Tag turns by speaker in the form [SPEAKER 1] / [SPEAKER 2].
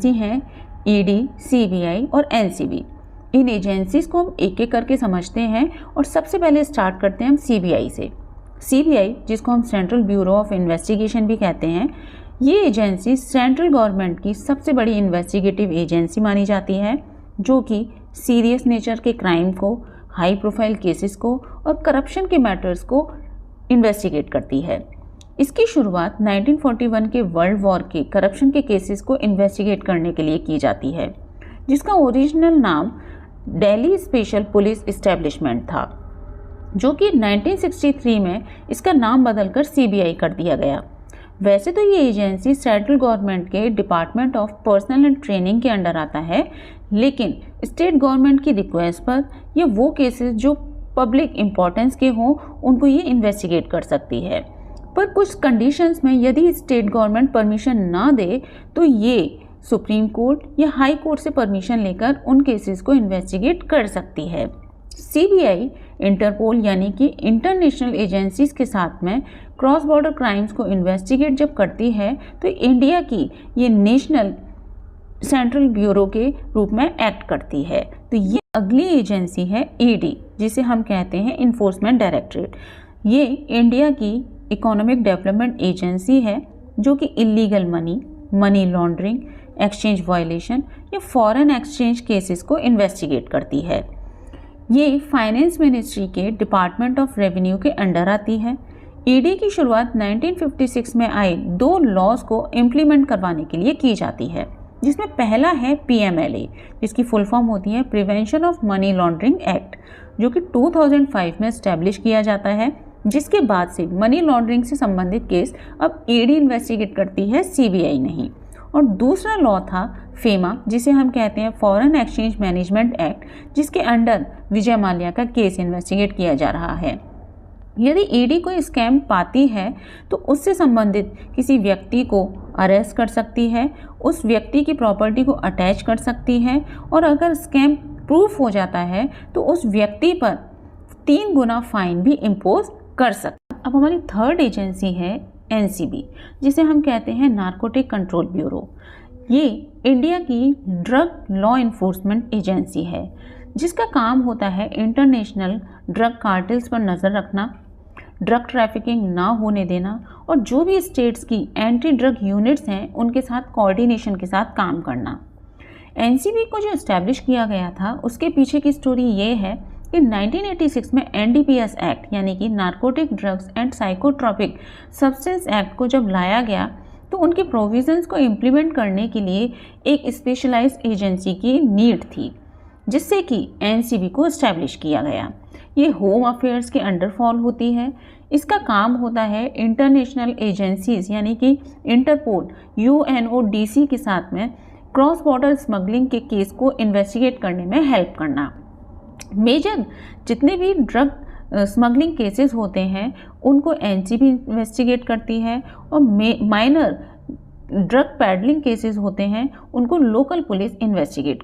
[SPEAKER 1] Agency हैं ED, CBI और NCB. इन agencies को हम एक एक करके समझते हैं और सबसे पहले स्टार्ट करते हैं हम सीबीआई से। सीबीआई, जिसको हम सेंट्रल ब्यूरो ऑफ इन्वेस्टिगेशन भी कहते हैं, ये एजेंसी सेंट्रल गवर्नमेंट की सबसे बड़ी इन्वेस्टिगेटिव एजेंसी मानी जाती है, जो कि सीरियस नेचर के क्राइम को, हाई प्रोफाइल केसेस को और करप्शन के मैटर्स को इन्वेस्टिगेट करती है। इसकी शुरुआत 1941 के वर्ल्ड वॉर के करप्शन के केसेस को इन्वेस्टिगेट करने के लिए की जाती है, जिसका ओरिजिनल नाम दिल्ली स्पेशल पुलिस एस्टेब्लिशमेंट था, जो कि 1963 में इसका नाम बदलकर सीबीआई कर दिया गया। वैसे तो ये एजेंसी सेंट्रल गवर्नमेंट के department of personal and training के अंडर आता है, लेकिन स्टेट गवर्नमेंट की रिक्वेस्ट पर ये वो केसेस जो पब्लिक इम्पोर्टेंस के हों उनको ये इन्वेस्टिगेट कर सकती है। पर कुछ कंडीशंस में यदि स्टेट गवर्नमेंट परमिशन ना दे तो ये सुप्रीम कोर्ट या हाई कोर्ट से परमिशन लेकर उन केसेस को इन्वेस्टिगेट कर सकती है। सीबीआई इंटरपोल यानी कि इंटरनेशनल एजेंसीज के साथ में क्रॉस बॉर्डर क्राइम्स को इन्वेस्टिगेट जब करती है तो इंडिया की ये नेशनल सेंट्रल ब्यूरो के रूप में एक्ट करती है। तो ये अगली एजेंसी है ईडी, जिसे हम कहते हैं इन्फोर्समेंट डायरेक्टरेट। ये इंडिया की इकोनॉमिक डेवलपमेंट एजेंसी है, जो कि illegal money laundering, exchange violation या फॉरेन एक्सचेंज केसेस को इन्वेस्टिगेट करती है। ये फाइनेंस मिनिस्ट्री के डिपार्टमेंट ऑफ रेवेन्यू के अंडर आती है। ईडी की शुरुआत 1956 में आए 2 लॉज को इम्प्लीमेंट करवाने के लिए की जाती है, जिसमें पहला है पीएमएलए, जिसकी फुल फॉर्म होती है prevention of money laundering act, जो कि 2005 में एस्टेब्लिश किया जाता है, जिसके बाद से मनी लॉन्ड्रिंग से संबंधित केस अब ईडी इन्वेस्टिगेट करती है, सीबीआई नहीं। और दूसरा लॉ था फेमा, जिसे हम कहते हैं फॉरेन एक्सचेंज मैनेजमेंट एक्ट, जिसके अंडर विजय माल्या का केस इन्वेस्टिगेट किया जा रहा है। यदि ईडी कोई स्कैम पाती है तो उससे संबंधित किसी व्यक्ति को अरेस्ट कर सकती है, उस व्यक्ति की प्रॉपर्टी को अटैच कर सकती है, और अगर स्कैम प्रूफ हो जाता है तो उस व्यक्ति पर 3 गुना फाइन भी इम्पोज कर सकती है। अब हमारी थर्ड एजेंसी है एनसीबी, जिसे हम कहते हैं नारकोटिक कंट्रोल ब्यूरो। ये इंडिया की ड्रग लॉ इन्फोर्समेंट एजेंसी है, जिसका काम होता है इंटरनेशनल ड्रग कार्टेल्स पर नज़र रखना, ड्रग ट्रैफिकिंग ना होने देना, और जो भी स्टेट्स की एंटी ड्रग यूनिट्स हैं उनके साथ कोऑर्डिनेशन के साथ काम करना। एनसीबी को जो इस्टेब्लिश किया गया था उसके पीछे की स्टोरी ये है कि 1986 में एनडीपीएस एक्ट यानी कि narcotic drugs and psychotropic substance act को जब लाया गया तो उनके प्रोविजंस को इम्प्लीमेंट करने के लिए एक स्पेशलाइज्ड एजेंसी की नीड थी, जिससे कि एनसीबी को इस्टेब्लिश किया गया। ये होम अफेयर्स के अंडर फॉल होती है। इसका काम होता है इंटरनेशनल एजेंसीज यानी कि इंटरपोल, यूएनओडीसी के साथ में क्रॉस बॉर्डर स्मगलिंग के केस को इन्वेस्टिगेट करने में हेल्प करना। मेजर जितने भी ड्रग स्मगलिंग केसेस होते हैं उनको एनसीबी इन्वेस्टिगेट करती है, और माइनर ड्रग पैडलिंग केसेस होते हैं उनको लोकल पुलिस इन्वेस्टिगेट